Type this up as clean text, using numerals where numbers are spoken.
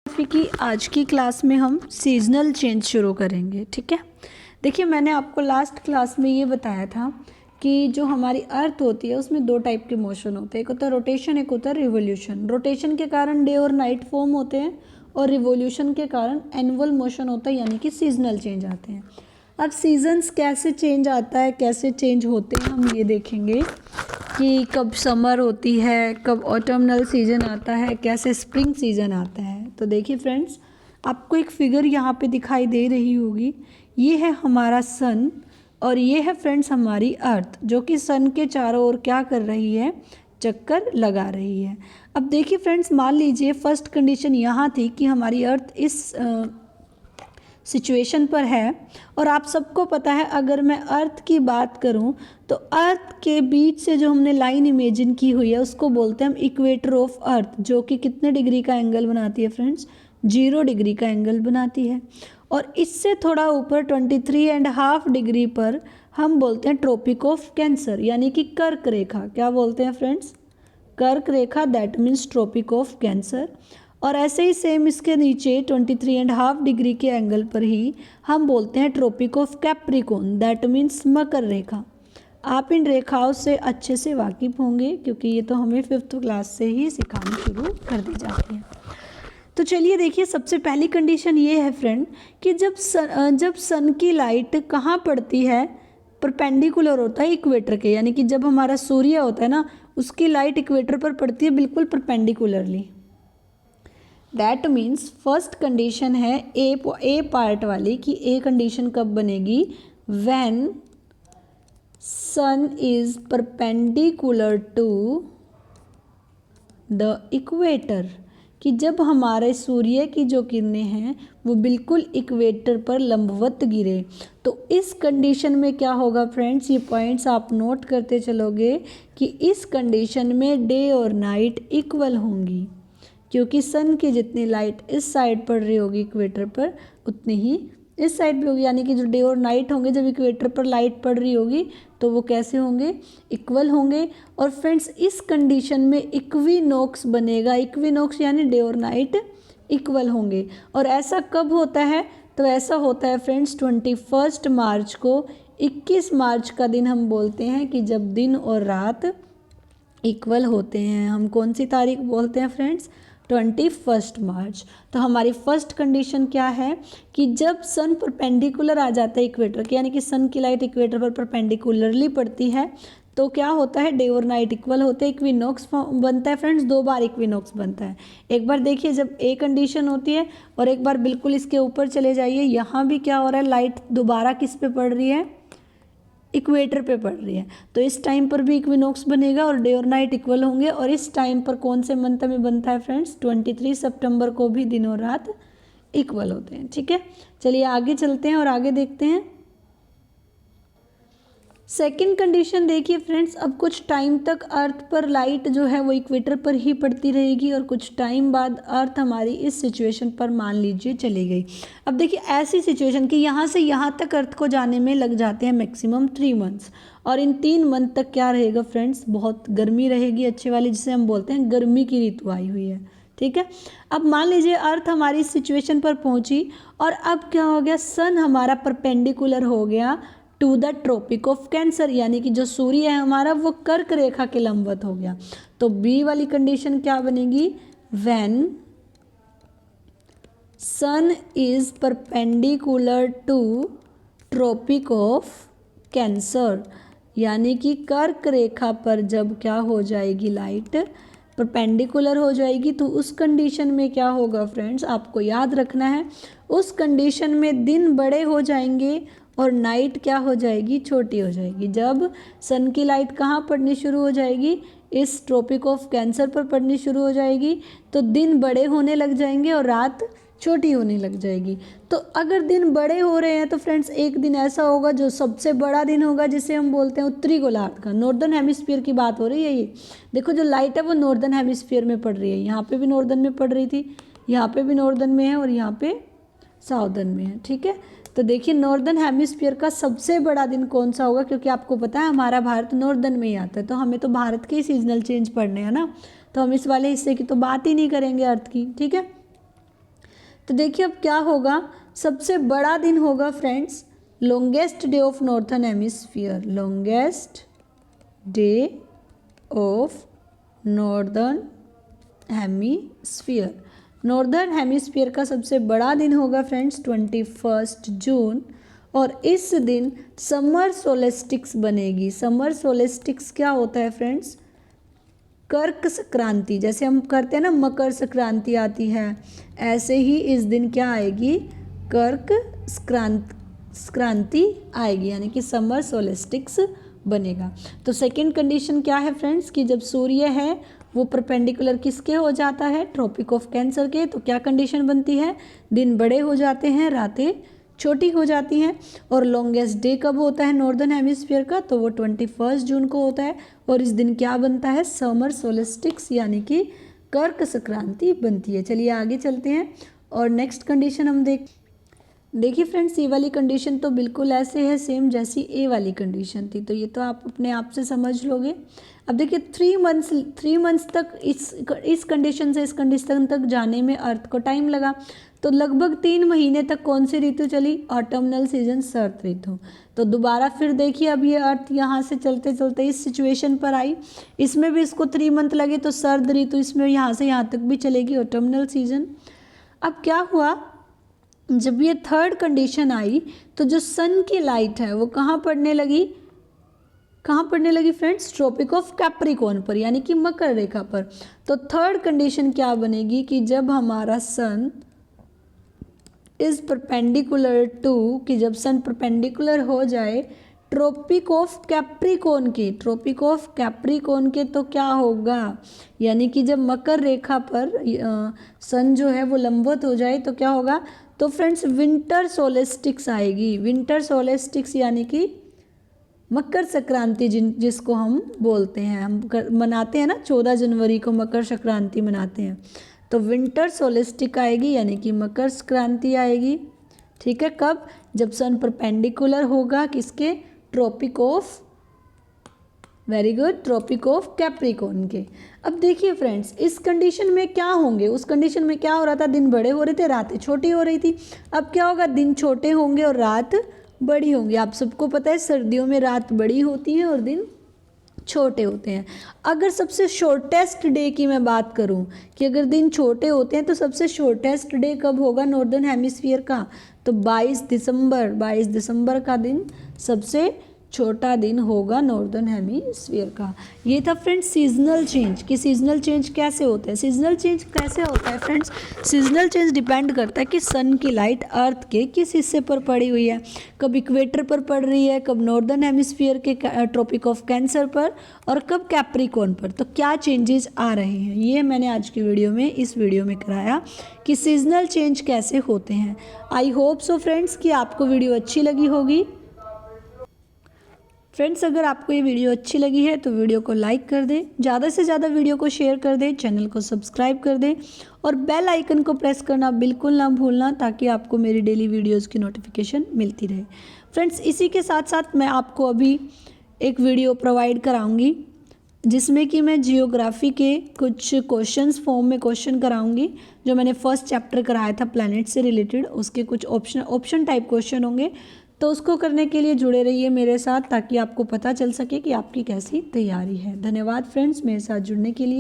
Geography की आज की क्लास में हम सीजनल चेंज शुरू करेंगे। ठीक है, देखिए मैंने आपको लास्ट क्लास में ये बताया था कि जो हमारी अर्थ होती है उसमें दो टाइप के मोशन होते हैं, एक होता है रोटेशन, एक होता है रिवोल्यूशन। रोटेशन के कारण डे और नाइट फॉर्म होते हैं और रिवोल्यूशन के कारण एनुअल मोशन होता है, यानी कि सीजनल चेंज आते हैं। अब सीजन्स कैसे चेंज आता है, कैसे चेंज होते हैं, हम ये देखेंगे कि कब समर होती है, कब ऑटमनल सीजन आता है, कैसे स्प्रिंग सीजन आता है। तो देखिए फ्रेंड्स, आपको एक फिगर यहाँ पे दिखाई दे रही होगी। ये है हमारा सन और ये है फ्रेंड्स हमारी अर्थ, जो कि सन के चारों ओर क्या कर रही है, चक्कर लगा रही है। अब देखिए फ्रेंड्स, मान लीजिए फर्स्ट कंडीशन यहाँ थी कि हमारी अर्थ इस सिचुएशन पर है और आप सबको पता है, अगर मैं अर्थ की बात करूं तो अर्थ के बीच से जो हमने लाइन इमेजिन की हुई है उसको बोलते हैं हम इक्वेटर ऑफ अर्थ, जो कि कितने डिग्री का एंगल बनाती है फ्रेंड्स, 0 डिग्री का एंगल बनाती है। और इससे थोड़ा ऊपर 23.5 डिग्री पर हम बोलते हैं ट्रॉपिक ऑफ कैंसर, यानी कि कर्क रेखा। क्या बोलते हैं फ्रेंड्स? कर्क रेखा, that means tropic of cancer. और ऐसे ही सेम इसके नीचे 23.5 डिग्री के एंगल पर ही हम बोलते हैं tropic of Capricorn, that means मकर रेखा। आप इन रेखाओं से अच्छे से वाकिफ होंगे क्योंकि ये तो हमें 5th क्लास से ही सिखानी शुरू कर दी जाती है। तो चलिए देखिए, सबसे पहली कंडीशन ये है फ्रेंड कि जब सन की लाइट कहाँ पड़ती है, परपेंडिकुलर होता है इक्वेटर के, यानी कि जब हमारा सूर्य होता है ना, उसकी लाइट इक्वेटर पर पड़ती है बिल्कुल perpendicularly. That means first condition है ए पार्ट वाली, कि ए कंडीशन कब बनेगी, when sun is perpendicular to the equator, कि जब हमारे सूर्य की जो किरणें हैं वो बिल्कुल इक्वेटर पर लंबवत गिरे। तो इस कंडीशन में क्या होगा फ्रेंड्स, ये पॉइंट्स आप नोट करते चलोगे कि इस कंडीशन में डे और नाइट इक्वल होंगी, क्योंकि सन की जितनी लाइट इस साइड पड़ रही होगी इक्वेटर पर, उतनी ही इस साइड भी होगी, यानी कि जो डे और नाइट होंगे जब इक्वेटर पर लाइट पड़ रही होगी तो वो कैसे होंगे, इक्वल होंगे। और फ्रेंड्स इस कंडीशन में इक्विनॉक्स बनेगा, इक्विनॉक्स यानी डे और नाइट इक्वल होंगे। और ऐसा कब होता है, तो ऐसा होता है फ्रेंड्स 21 मार्च को। 21 मार्च का दिन हम बोलते हैं कि जब दिन और रात इक्वल होते हैं। हम कौन सी तारीख बोलते हैं फ्रेंड्स, 21 मार्च। तो हमारी फर्स्ट कंडीशन क्या है कि जब सन परपेंडिकुलर आ जाता है इक्वेटर के, यानी कि सन की लाइट इक्वेटर पर परपेंडिकुलरली पड़ती है, तो क्या होता है, डे और नाइट इक्वल होते हैं, इक्विनॉक्स बनता है फ्रेंड्स। 2 बार इक्विनॉक्स बनता है। एक बार देखिए जब ए कंडीशन होती है और एक बार बिल्कुल इसके ऊपर चले जाइए, यहाँ भी क्या हो रहा है, लाइट दोबारा किस पे पड़ रही है, इक्वेटर पे पड़ रही है। तो इस टाइम पर भी इक्विनॉक्स बनेगा और डे और नाइट इक्वल होंगे। और इस टाइम पर कौन से मंथ में बनता है फ्रेंड्स, 23 सितंबर को भी दिन और रात इक्वल होते हैं। ठीक है, चलिए आगे चलते हैं और आगे देखते हैं। सेकंड कंडीशन देखिए फ्रेंड्स, अब कुछ टाइम तक अर्थ पर लाइट जो है वो इक्वेटर पर ही पड़ती रहेगी और कुछ टाइम बाद अर्थ हमारी इस सिचुएशन पर मान लीजिए चली गई। अब देखिए ऐसी सिचुएशन कि यहाँ से यहाँ तक अर्थ को जाने में लग जाते हैं मैक्सिमम 3 मंथ्स, और इन 3 मंथ तक क्या रहेगा फ्रेंड्स, बहुत गर्मी रहेगी अच्छे वाली, जिसे हम बोलते हैं गर्मी की ऋतु आई हुई है। ठीक है, अब मान लीजिए अर्थ हमारी इस सिचुएशन पर पहुंची और अब क्या हो गया, सन हमारा परपेंडिकुलर हो गया to the Tropic of Cancer, यानी कि जो सूर्य है हमारा वो कर्क रेखा के लंबवत हो गया। तो बी वाली कंडीशन क्या बनेगी, when sun is perpendicular to Tropic of Cancer, यानी कि कर्क रेखा पर जब क्या हो जाएगी, लाइट परपेंडिकुलर हो जाएगी। तो उस कंडीशन में क्या होगा फ्रेंड्स, आपको याद रखना है, उस कंडीशन में दिन बड़े हो जाएंगे और नाइट क्या हो जाएगी, छोटी हो जाएगी। जब सन की लाइट कहाँ पड़नी शुरू हो जाएगी, इस ट्रॉपिक ऑफ कैंसर पर पड़नी शुरू हो जाएगी, तो दिन बड़े होने लग जाएंगे और रात छोटी होने लग जाएगी। तो अगर दिन बड़े हो रहे हैं तो फ्रेंड्स एक दिन ऐसा होगा जो सबसे बड़ा दिन होगा, जिसे हम बोलते हैं उत्तरी गोलार्ध का, नॉर्दर्न हेमिस्फीयर की बात हो रही है। ये देखो जो लाइट है वो नॉर्दर्न हेमिस्फीयर में पड़ रही है, यहाँ पे भी नॉर्दर्न में पड़ रही थी, यहाँ पे भी नॉर्दर्न में है और यहाँ पे साउदर्न में है। ठीक है, तो देखिए नॉर्दर्न हेमिस्फीयर का सबसे बड़ा दिन कौन सा होगा, क्योंकि आपको पता है हमारा भारत नॉर्दर्न में ही आता है, तो हमें तो भारत के ही सीजनल चेंज पढ़ने हैं ना, तो हम इस वाले हिस्से की तो बात ही नहीं करेंगे अर्थ की। ठीक है, तो देखिए अब क्या होगा, सबसे बड़ा दिन होगा friends longest day of northern hemisphere, longest day of northern hemisphere. Northern hemisphere का सबसे बड़ा दिन होगा फ्रेंड्स 21 जून, और इस दिन समर सोलेस्टिक्स बनेगी। समर सोलेस्टिक्स क्या होता है फ्रेंड्स, कर्क संक्रांति, जैसे हम करते हैं ना मकर संक्रांति आती है, ऐसे ही इस दिन क्या आएगी, कर्क संक्रांति आएगी, यानी कि समर सोलेस्टिक्स बनेगा। तो सेकंड कंडीशन क्या है फ्रेंड्स कि जब सूर्य है वो परपेंडिकुलर किसके हो जाता है, ट्रॉपिक ऑफ कैंसर के, तो क्या कंडीशन बनती है, दिन बड़े हो जाते हैं, रातें छोटी हो जाती हैं। और लॉन्गेस्ट डे कब होता है नॉर्दर्न हेमिस्फीयर का, तो वो 21 जून को होता है, और इस दिन क्या बनता है, समर सोलेस्टिक्स यानी कि कर्क संक्रांति बनती है। चलिए आगे चलते हैं और नेक्स्ट कंडीशन हम देखिए फ्रेंड्स, ये वाली कंडीशन तो बिल्कुल ऐसे है सेम जैसी ए वाली कंडीशन थी, तो ये तो आप अपने आप से समझ लोगे। अब देखिए 3 मंथ्स तक इस कंडीशन से इस कंडीशन तक जाने में अर्थ को टाइम लगा, तो लगभग 3 महीने तक कौन सी ऋतु चली, ऑटमनल सीजन, शरद ऋतु। तो दोबारा फिर देखिए अब ये अर्थ यहाँ से चलते चलते इस सिचुएशन पर आई, इसमें भी इसको 3 मंथ लगे, तो शरद ऋतु इसमें यहाँ से यहाँ तक भी चलेगी, ऑटमनल सीजन। अब क्या हुआ, जब ये थर्ड कंडीशन आई तो जो सन की लाइट है वो कहाँ पड़ने लगी फ्रेंड्स, ट्रॉपिक ऑफ कैप्रिकॉर्न पर, यानी कि मकर रेखा पर। तो थर्ड कंडीशन क्या बनेगी कि जब हमारा सन इज परपेंडिकुलर टू, कि जब सन परपेंडिकुलर हो जाए ट्रॉपिक ऑफ कैप्रिकॉर्न के, तो क्या होगा, यानी कि जब मकर रेखा पर सन जो है वो लंबवत हो जाए तो क्या होगा, तो फ्रेंड्स विंटर सोलेस्टिक्स आएगी। विंटर सोलेस्टिक्स यानी कि मकर संक्रांति जिसको हम बोलते हैं, हम मनाते हैं ना 14 जनवरी को मकर संक्रांति मनाते हैं, तो विंटर सोलेस्टिक आएगी यानी कि मकर संक्रांति आएगी। ठीक है, कब, जब सन परपेंडिकुलर होगा किसके, Tropic of, very good, Tropic of Capricorn के। अब देखिए फ्रेंड्स, इस कंडीशन में क्या होंगे, उस कंडीशन में क्या हो रहा था, दिन बड़े हो रहे थे, रातें छोटी हो रही थी। अब क्या होगा, दिन छोटे होंगे और रात बड़ी होंगी। आप सबको पता है सर्दियों में रात बड़ी होती है और दिन छोटे होते हैं। अगर सबसे शॉर्टेस्ट डे की मैं बात करूं कि अगर दिन छोटे होते हैं तो सबसे शॉर्टेस्ट डे कब होगा नॉर्दर्न हेमिस्फीयर का, तो 22 दिसंबर का दिन सबसे छोटा दिन होगा नॉर्दर्न हेमिस्फीयर का। ये था फ्रेंड्स सीजनल चेंज, कि सीजनल चेंज कैसे होता है। सीजनल चेंज कैसे होता है फ्रेंड्स, सीजनल चेंज डिपेंड करता है कि सन की लाइट अर्थ के किस हिस्से पर पड़ी हुई है, कब इक्वेटर पर पड़ रही है, कब नॉर्दर्न हेमिस्फीयर के ट्रॉपिक ऑफ कैंसर पर, और कब कैप्रिकॉर्न पर, तो क्या चेंजेस आ रहे हैं। ये मैंने आज की वीडियो में, इस वीडियो में कराया कि सीजनल चेंज कैसे होते हैं। आई होप सो फ्रेंड्स कि आपको वीडियो अच्छी लगी होगी। फ्रेंड्स, अगर आपको ये वीडियो अच्छी लगी है तो वीडियो को लाइक कर दें, ज़्यादा से ज़्यादा वीडियो को शेयर कर दें, चैनल को सब्सक्राइब कर दें और बेल आइकन को प्रेस करना बिल्कुल ना भूलना, ताकि आपको मेरी डेली वीडियोस की नोटिफिकेशन मिलती रहे। फ्रेंड्स, इसी के साथ साथ मैं आपको अभी एक वीडियो प्रोवाइड कराऊंगी जिसमें कि मैं जियोग्राफी के कुछ क्वेश्चंस फॉर्म में क्वेश्चन कराऊंगी। जो मैंने फर्स्ट चैप्टर कराया था प्लैनेट से रिलेटेड, उसके कुछ ऑप्शन टाइप क्वेश्चन होंगे, तो उसको करने के लिए जुड़े रहिए मेरे साथ, ताकि आपको पता चल सके कि आपकी कैसी तैयारी है। धन्यवाद फ्रेंड्स मेरे साथ जुड़ने के लिए।